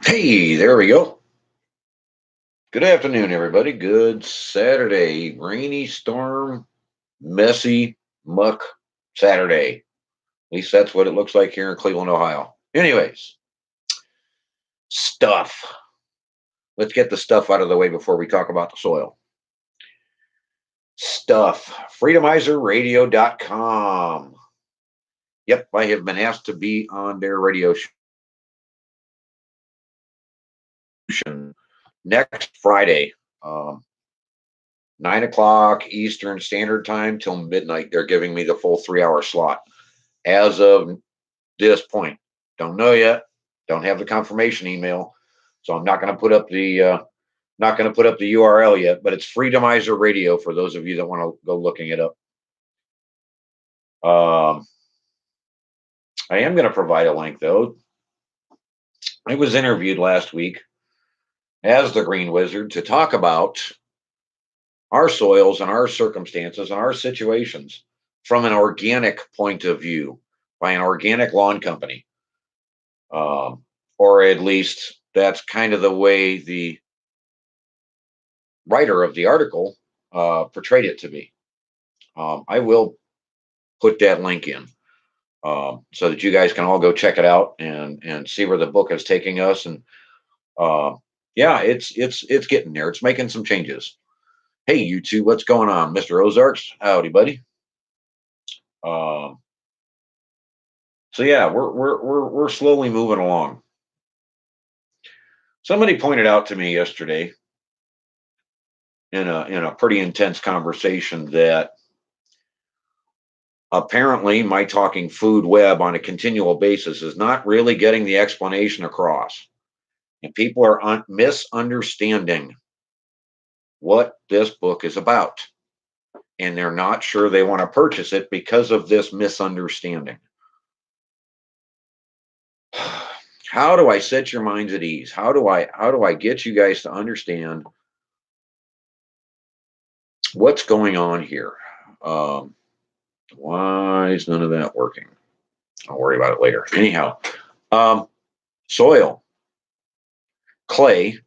Hey, there we go. Good afternoon, everybody. Good Saturday. Rainy, storm, messy, muck Saturday. At least that's what it looks like here in Cleveland, Ohio. Anyways, stuff. Let's get the stuff out of the way before we talk about the soil. Stuff. Freedomizerradio.com. Yep, I have been asked to be on their radio show next Friday. Um, 9 o'clock Eastern Standard Time till midnight. They're giving me the full 3 hour slot. As of this point, don't know yet. Don't have the confirmation email, so I'm not going to put up the URL yet. But it's Freedomizer Radio for those of you that want to go looking it up. I am going to provide a link though. I was interviewed last week as the Green Wizard to talk about our soils and our circumstances and our situations from an organic point of view by an organic lawn company. Or at least that's kind of the way the writer of the article portrayed it to be. I will put that link in so that you guys can all go check it out and see where the book is taking us. And yeah, it's getting there. It's making some changes. Hey, you two, what's going on, Mr. Ozarks? Howdy, buddy. Um, so yeah, we're slowly moving along. Somebody pointed out to me yesterday in a pretty intense conversation that apparently my talking food web on a continual basis is not really getting the explanation across, and people are misunderstanding what this book is about, and they're not sure they want to purchase it because of this misunderstanding. How do I set your minds at ease? How do I get you guys to understand what's going on here? Why is none of that working? I'll worry about it later. Anyhow, um, soil, clay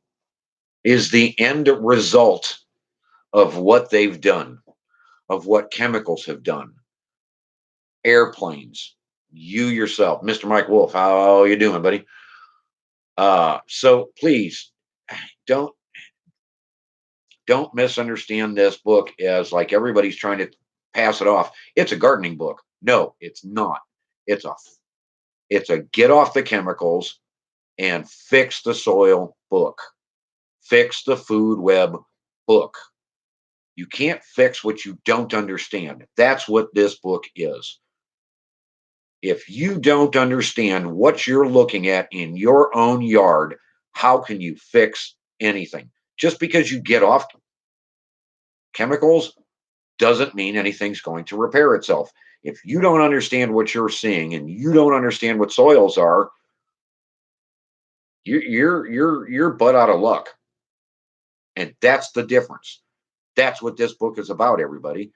is the end result of what they've done, of what chemicals have done. Airplanes, you yourself, Mr. Mike Wolf, how are you doing, buddy? So please don't don't misunderstand this book as like everybody's trying to pass it off. It's a gardening book. No, it's not. It's a it's a get off the chemicals and fix the soil book. Fix the food web book. You can't fix what you don't understand. That's what this book is. If you don't understand what you're looking at in your own yard, how can you fix anything? Just because you get off chemicals doesn't mean anything's going to repair itself. If you don't understand what you're seeing and you don't understand what soils are, you're butt out of luck. And that's the difference. That's what this book is about, everybody.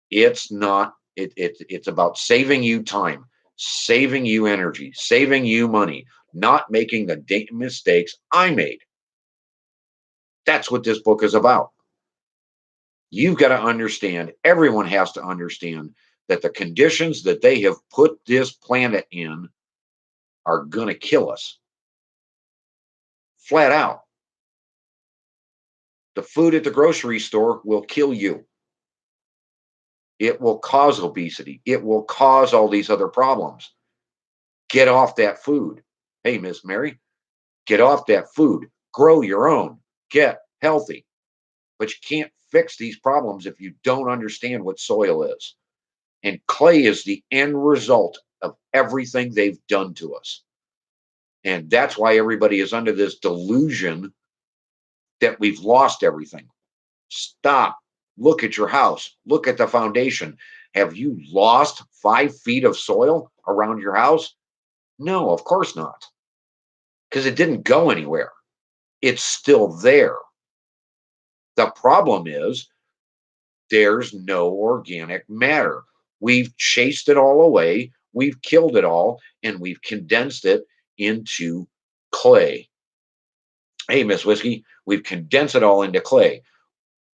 It's not it's about saving you time, saving you energy, saving you money, not making the mistakes I made. That's what this book is about. You've got to understand, everyone has to understand that the conditions that they have put this planet in are going to kill us. Flat out. The food at the grocery store will kill you. It will cause obesity. It will cause all these other problems. Get off that food. Hey, Miss Mary, get off that food. Grow your own. Get healthy. But you can't fix these problems if you don't understand what soil is. And clay is the end result of everything they've done to us. And that's why everybody is under this delusion that we've lost everything. Stop. Look at your house. Look at the foundation. Have you lost 5 feet of soil around your house? No, of course not. Because it didn't go anywhere. It's still there. The problem is there's no organic matter. We've chased it all away. We've killed it all and we've condensed it into clay. Hey, Miss Whiskey, we've condensed it all into clay.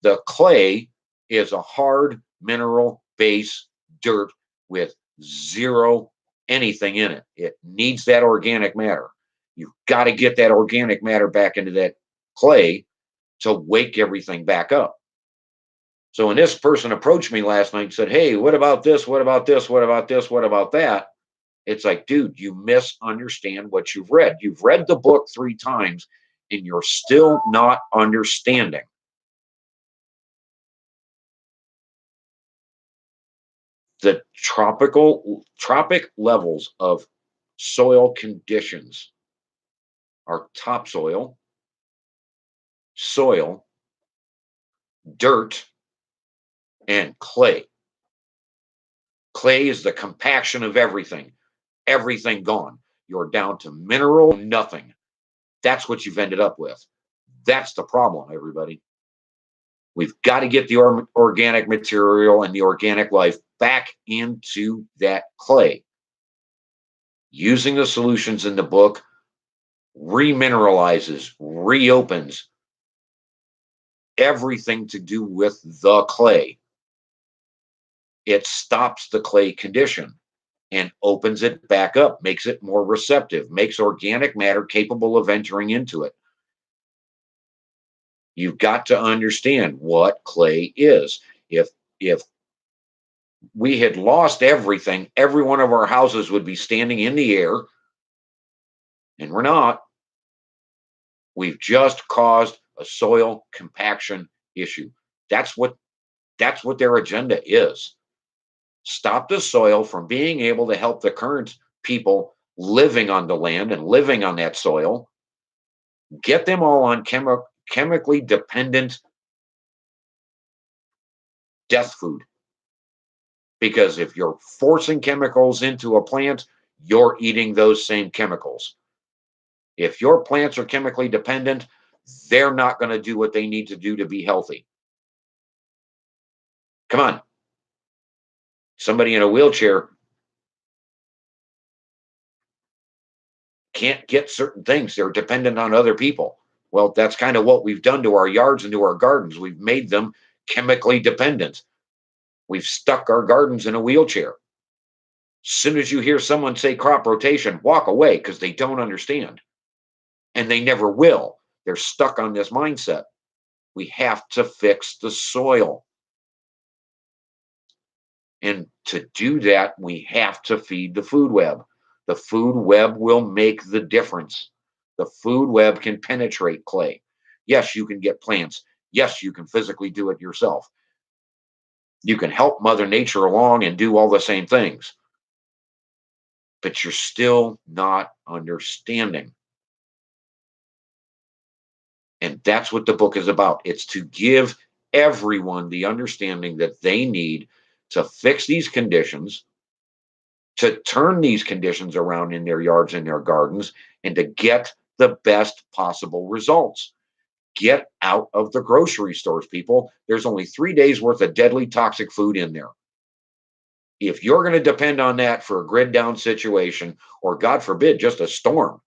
The clay is a hard mineral base dirt with zero anything in it. It needs that organic matter. You've got to get that organic matter back into that clay to wake everything back up. So when this person approached me last night and said, "Hey, what about this? What about this? What about this? What about that?" It's like, dude, you misunderstand what you've read. You've read the book 3 times and you're still not understanding. The tropic levels of soil conditions are topsoil, soil, dirt, and clay. Clay is the compaction of everything gone. You're down to mineral, nothing. That's what you've ended up with. That's the problem, everybody. We've got to get the organic material and the organic life back into that clay. Using the solutions in the book remineralizes, reopens everything to do with the clay. It stops the clay condition and opens it back up, makes it more receptive, makes organic matter capable of entering into it. You've got to understand what clay is. If we had lost everything, every one of our houses would be standing in the air, and we're not. We've just caused a soil compaction issue. That's what that's what their agenda is. Stop the soil from being able to help the current people living on the land and living on that soil, get them all on chemically dependent death food. Because if you're forcing chemicals into a plant, you're eating those same chemicals. If your plants are chemically dependent, they're not going to do what they need to do to be healthy. Come on. Somebody in a wheelchair can't get certain things. They're dependent on other people. Well, that's kind of what we've done to our yards and to our gardens. We've made them chemically dependent. We've stuck our gardens in a wheelchair. As soon as you hear someone say crop rotation, walk away because they don't understand. And they never will. They're stuck on this mindset. We have to fix the soil. And to do that, we have to feed the food web. The food web will make the difference. The food web can penetrate clay. Yes, you can get plants. Yes, you can physically do it yourself. You can help Mother Nature along and do all the same things, but you're still not understanding. And that's what the book is about. It's to give everyone the understanding that they need to fix these conditions, to turn these conditions around in their yards and their gardens, and to get the best possible results. Get out of the grocery stores, people. There's only 3 days worth of deadly toxic food in there. If you're going to depend on that for a grid down situation, or God forbid, just a storm,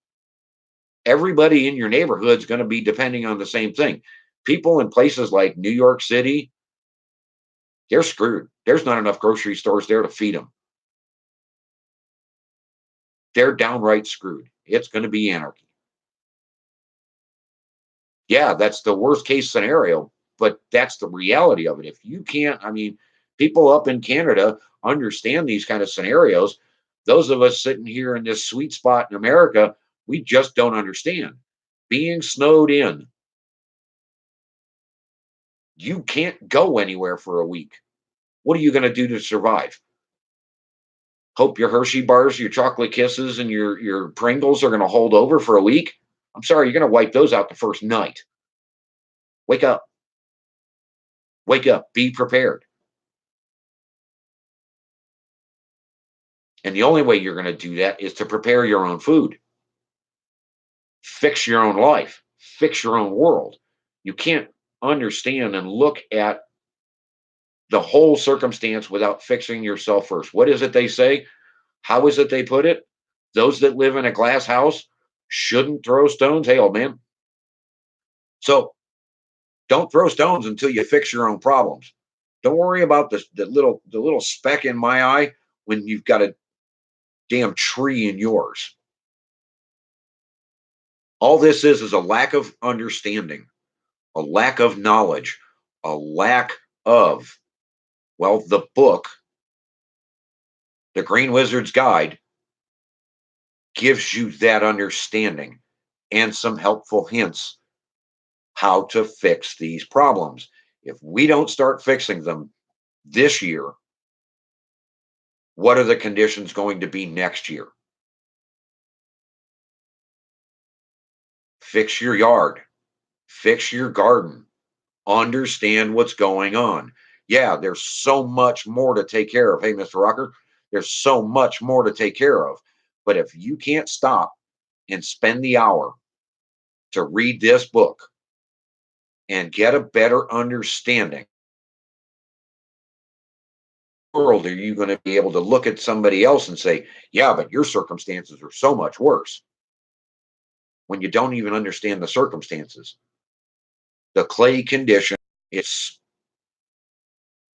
everybody in your neighborhood's going to be depending on the same thing. People in places like New York City, they're screwed. There's not enough grocery stores there to feed them. They're downright screwed. It's going to be anarchy. Yeah, that's the worst case scenario, but that's the reality of it. If you can't, I mean, people up in Canada understand these kind of scenarios. Those of us sitting here in this sweet spot in America, we just don't understand. Being snowed in, you can't go anywhere for a week. What are you going to do to survive? Hope your Hershey bars, your chocolate kisses, and your Pringles are going to hold over for a week? I'm sorry, you're going to wipe those out the first night. Wake up. Wake up. Be prepared. And the only way you're going to do that is to prepare your own food, fix your own life, fix your own world. You can't understand and look at the whole circumstance without fixing yourself first. What is it they say? How is it they put it? Those that live in a glass house shouldn't throw stones. Hey, old man, So don't throw stones until you fix your own problems. Don't worry about the little speck in my eye when you've got a damn tree in yours. All this is a lack of understanding, a lack of knowledge, a lack of, well, the book, The Green Wizard's Guide, gives you that understanding and some helpful hints how to fix these problems. If we don't start fixing them this year, what are the conditions going to be next year? Fix your yard, fix your garden, understand what's going on. Yeah, there's so much more to take care of. Hey, Mr. Rocker, there's so much more to take care of. But if you can't stop and spend the hour to read this book and get a better understanding, world are you going to be able to look at somebody else and say, yeah, but your circumstances are so much worse when you don't even understand the circumstances? The clay condition, it's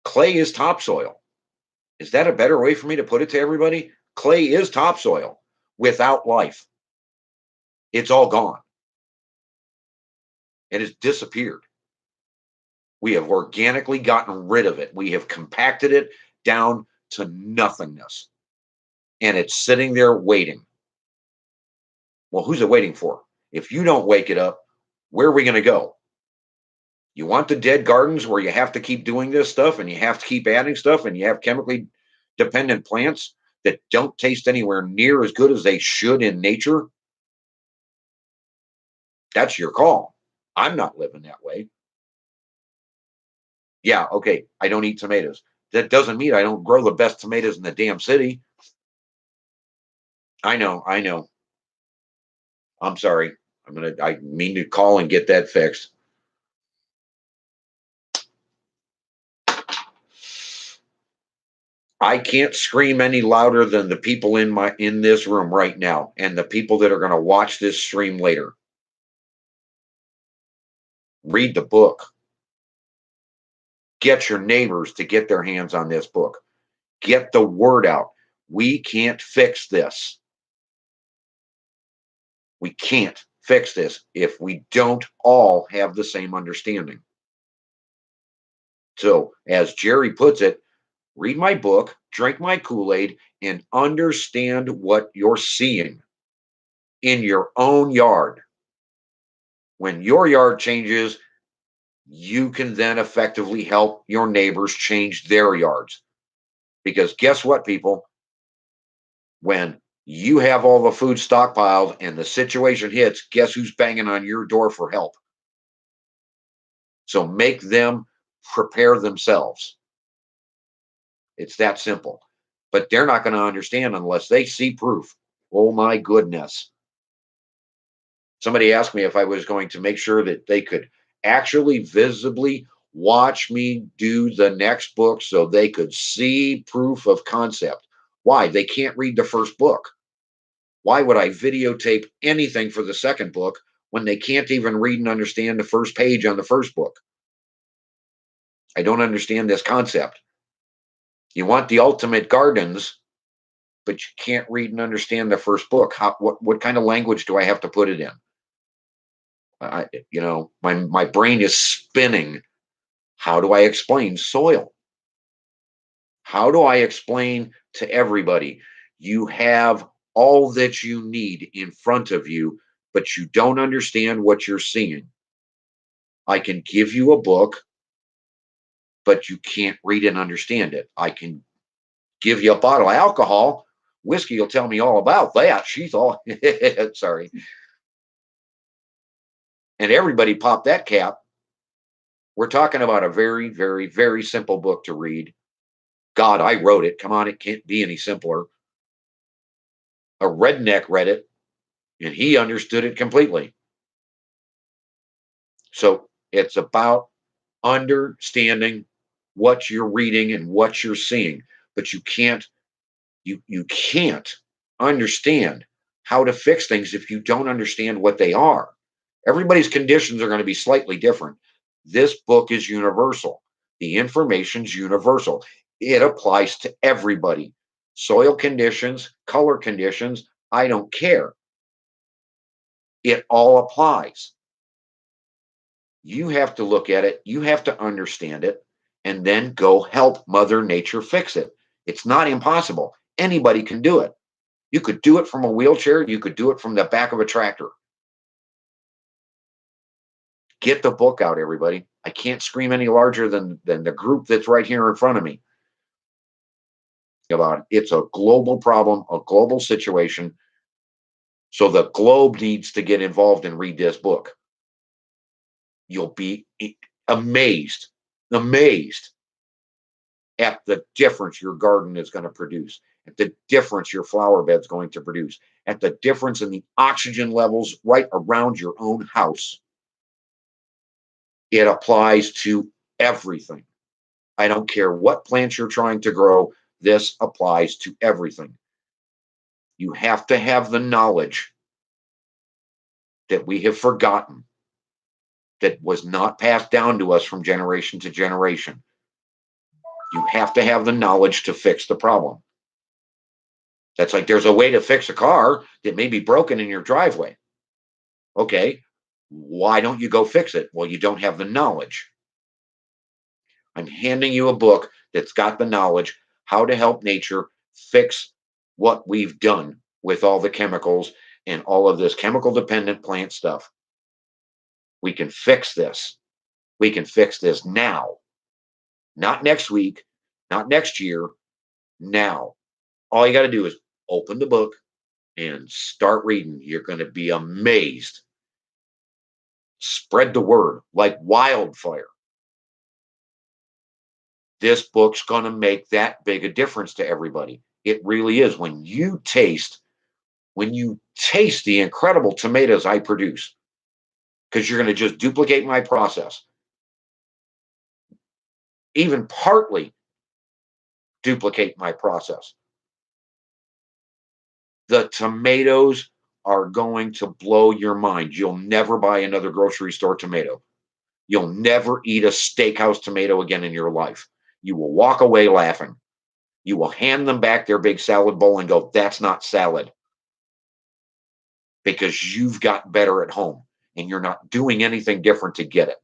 clay is topsoil. Is that a better way for me to put it to everybody? Clay is topsoil without life. It's all gone. It has disappeared. We have organically gotten rid of it. We have compacted it down to nothingness. And it's sitting there waiting. Well, who's it waiting for? If you don't wake it up, where are we going to go? You want the dead gardens where you have to keep doing this stuff and you have to keep adding stuff and you have chemically dependent plants that don't taste anywhere near as good as they should in nature? That's your call. I'm not living that way. Yeah, okay, I don't eat tomatoes. That doesn't mean I don't grow the best tomatoes in the damn city. I know, I know. I'm sorry. I mean to call and get that fixed. I can't scream any louder than the people in this room right now and the people that are going to watch this stream later. Read the book. Get your neighbors to get their hands on this book. Get the word out. We can't fix this. We can't fix this if we don't all have the same understanding. So, as Jerry puts it, read my book, drink my Kool-Aid, and understand what you're seeing in your own yard. When your yard changes, you can then effectively help your neighbors change their yards. Because guess what, people? When you have all the food stockpiled and the situation hits, guess who's banging on your door for help? So make them prepare themselves. It's that simple. But they're not going to understand unless they see proof. Oh my goodness. Somebody asked me if I was going to make sure that they could actually visibly watch me do the next book so they could see proof of concept. Why? They can't read the first book. Why would I videotape anything for the second book when they can't even read and understand the first page on the first book? I don't understand this concept. You want the ultimate gardens, but you can't read and understand the first book. What kind of language do I have to put it in? My brain is spinning. How do I explain soil? How do I explain to everybody you have all that you need in front of you, but you don't understand what you're seeing? I can give you a book, but you can't read and understand it. I can give you a bottle of alcohol. Whiskey will tell me all about that. She's all sorry. And everybody pop that cap. We're talking about a very, very, very simple book to read. God, I wrote it. Come on, it can't be any simpler. A redneck read it and he understood it completely. So it's about understanding what you're reading and what you're seeing, but you can't understand how to fix things if you don't understand what they are. Everybody's conditions are going to be slightly different. This book is universal. The information's universal. It applies to everybody. Soil conditions, color conditions, I don't care. It all applies. You have to look at it, you have to understand it, and then go help Mother Nature fix it. It's not impossible. Anybody can do it. You could do it from a wheelchair, you could do it from the back of a tractor. Get the book out, everybody. I can't scream any larger than the group that's right here in front of me about it. It's a global problem, a global situation. So the globe needs to get involved and read this book. You'll be amazed, amazed at the difference your garden is going to produce, at the difference your flower bed's going to produce, at the difference in the oxygen levels right around your own house. It applies to everything. I don't care what plants you're trying to grow, this applies to everything. You have to have the knowledge that we have forgotten, that was not passed down to us from generation to generation. You have to have the knowledge to fix the problem. That's like there's a way to fix a car that may be broken in your driveway. Okay, why don't you go fix it? Well, you don't have the knowledge. I'm handing you a book that's got the knowledge how to help nature fix what we've done with all the chemicals and all of this chemical dependent plant stuff. We can fix this. We can fix this now, not next week, not next year, now. All you got to do is open the book and start reading. You're going to be amazed. Spread the word like wildfire. This book's going to make that big a difference to everybody. It really is. When you taste the incredible tomatoes I produce, because you're going to just duplicate my process, even partly duplicate my process. The tomatoes are going to blow your mind. You'll never buy another grocery store tomato. You'll never eat a steakhouse tomato again in your life. You will walk away laughing. You will hand them back their big salad bowl and go, that's not salad. Because you've got better at home and you're not doing anything different to get it.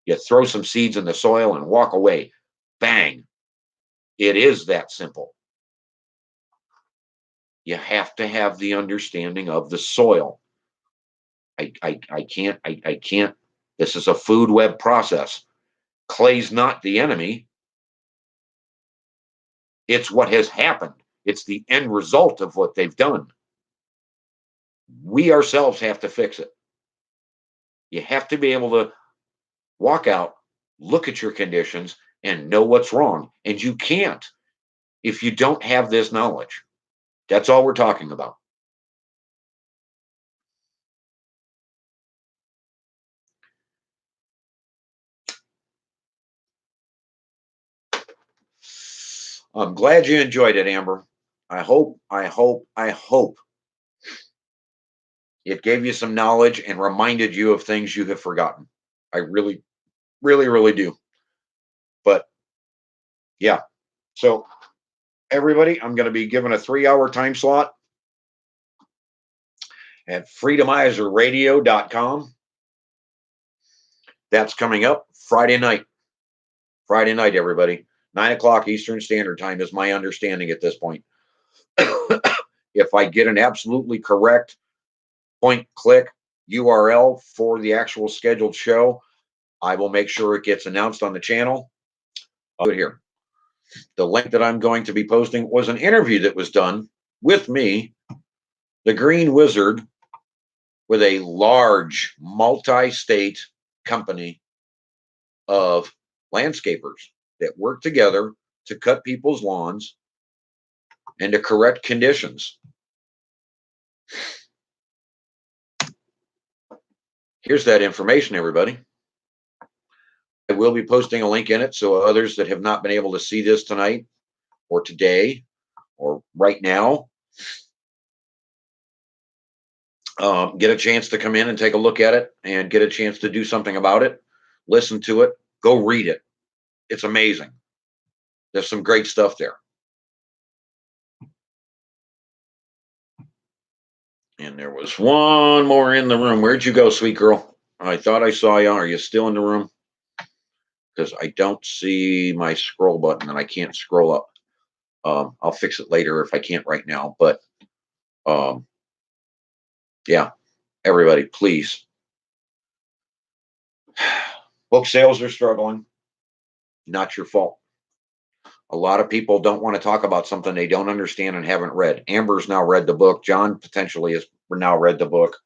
You throw some seeds in the soil and walk away. Bang. It is that simple. You have to have the understanding of the soil. I can't. This is a food web process. Clay's not the enemy. It's what has happened. It's the end result of what they've done. We ourselves have to fix it. You have to be able to walk out, look at your conditions, and know what's wrong. And you can't if you don't have this knowledge. That's all we're talking about. I'm glad you enjoyed it, Amber. I hope it gave you some knowledge and reminded you of things you have forgotten. I really, really, really do. But yeah, so everybody, I'm going to be given a 3-hour time slot at freedomizerradio.com. That's coming up Friday night. Friday night, everybody. 9 o'clock Eastern Standard Time is my understanding at this point. If I get an absolutely correct point click URL for the actual scheduled show, I will make sure it gets announced on the channel. I'll do it here. The link that I'm going to be posting was an interview that was done with me, the Green Wizard, with a large multi-state company of landscapers that work together to cut people's lawns and to correct conditions. Here's that information, everybody. I will be posting a link in it so others that have not been able to see this tonight or today or right now Get a chance to come in and take a look at it and get a chance to do something about it, listen to it, go read it. It's amazing. There's some great stuff there. And there was one more in the room. Where'd you go, sweet girl? I thought I saw you. Are you still in the room? Because I don't see my scroll button and I can't scroll up. I'll fix it later if I can't right now. But um, yeah, everybody, please. Book sales are struggling. Not your fault. A lot of people don't want to talk about something they don't understand and haven't read. Amber's now read the book. John potentially has now read the book.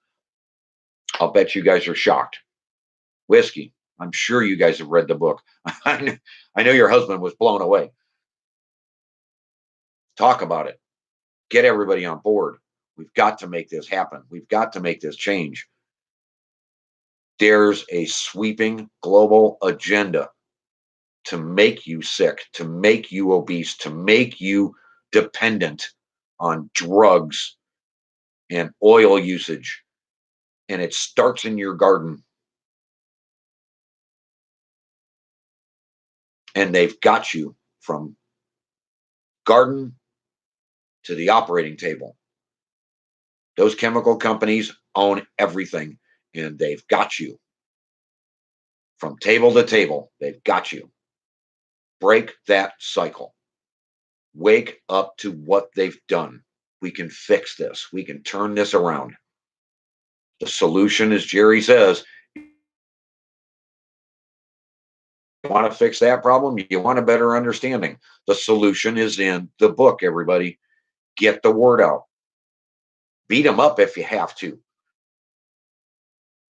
I'll bet you guys are shocked. Whiskey, I'm sure you guys have read the book. I know your husband was blown away. Talk about it. Get everybody on board. We've got to make this happen. We've got to make this change. There's a sweeping global agenda to make you sick, to make you obese, to make you dependent on drugs and oil usage. And it starts in your garden. And they've got you from garden to the operating table. Those chemical companies own everything, and they've got you from table to table. They've got you. Break that cycle. Wake up to what they've done. We can fix this. We can turn this around. The solution, as Jerry says, you want to fix that problem? You want a better understanding. The solution is in the book, everybody. Get the word out. Beat them up if you have to.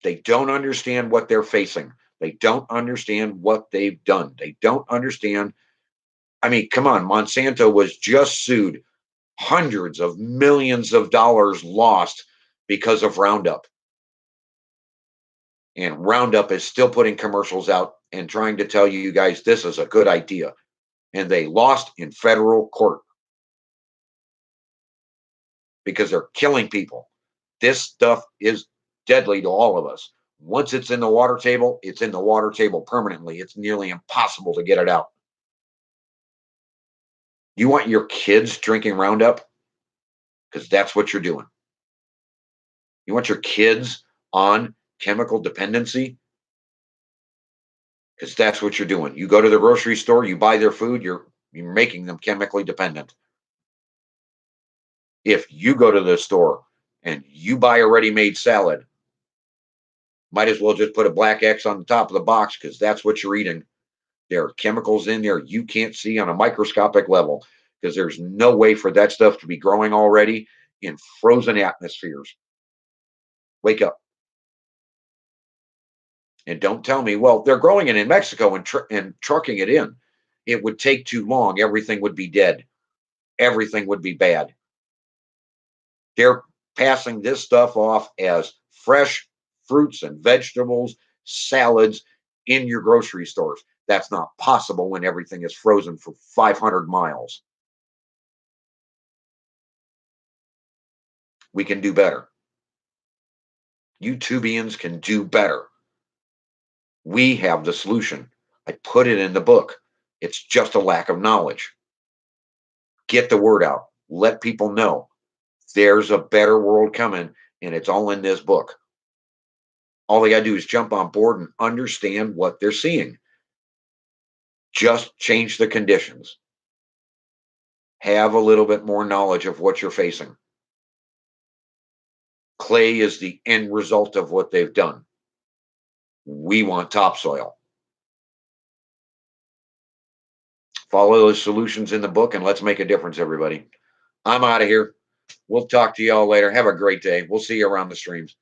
They don't understand what they're facing. They don't understand what they've done. They don't understand. I mean, come on. Monsanto was just sued. Hundreds of millions of dollars lost because of Roundup. And Roundup is still putting commercials out and trying to tell you guys this is a good idea. And they lost in federal court because they're killing people. This stuff is deadly to all of us. Once it's in the water table, it's in the water table permanently. It's nearly impossible to get it out. You want your kids drinking Roundup? Because that's what you're doing. You want your kids on chemical dependency? Because that's what you're doing. You go to the grocery store, you buy their food, you're making them chemically dependent. If you go to the store and you buy a ready-made salad, might as well just put a black X on the top of the box because that's what you're eating. There are chemicals in there you can't see on a microscopic level because there's no way for that stuff to be growing already in frozen atmospheres. Wake up. And don't tell me, well, they're growing it in Mexico and trucking it in. It would take too long. Everything would be dead. Everything would be bad. They're passing this stuff off as fresh fruits and vegetables, salads in your grocery stores. That's not possible when everything is frozen for 500 miles. We can do better. You Tubians can do better. We have the solution. I put it in the book. It's just a lack of knowledge. Get the word out. Let people know there's a better world coming, and it's all in this book. All they got to do is jump on board and understand what they're seeing. Just change the conditions. Have a little bit more knowledge of what you're facing. Clay is the end result of what they've done. We want topsoil. Follow those solutions in the book and let's make a difference, everybody. I'm out of here. We'll talk to y'all later. Have a great day. We'll see you around the streams.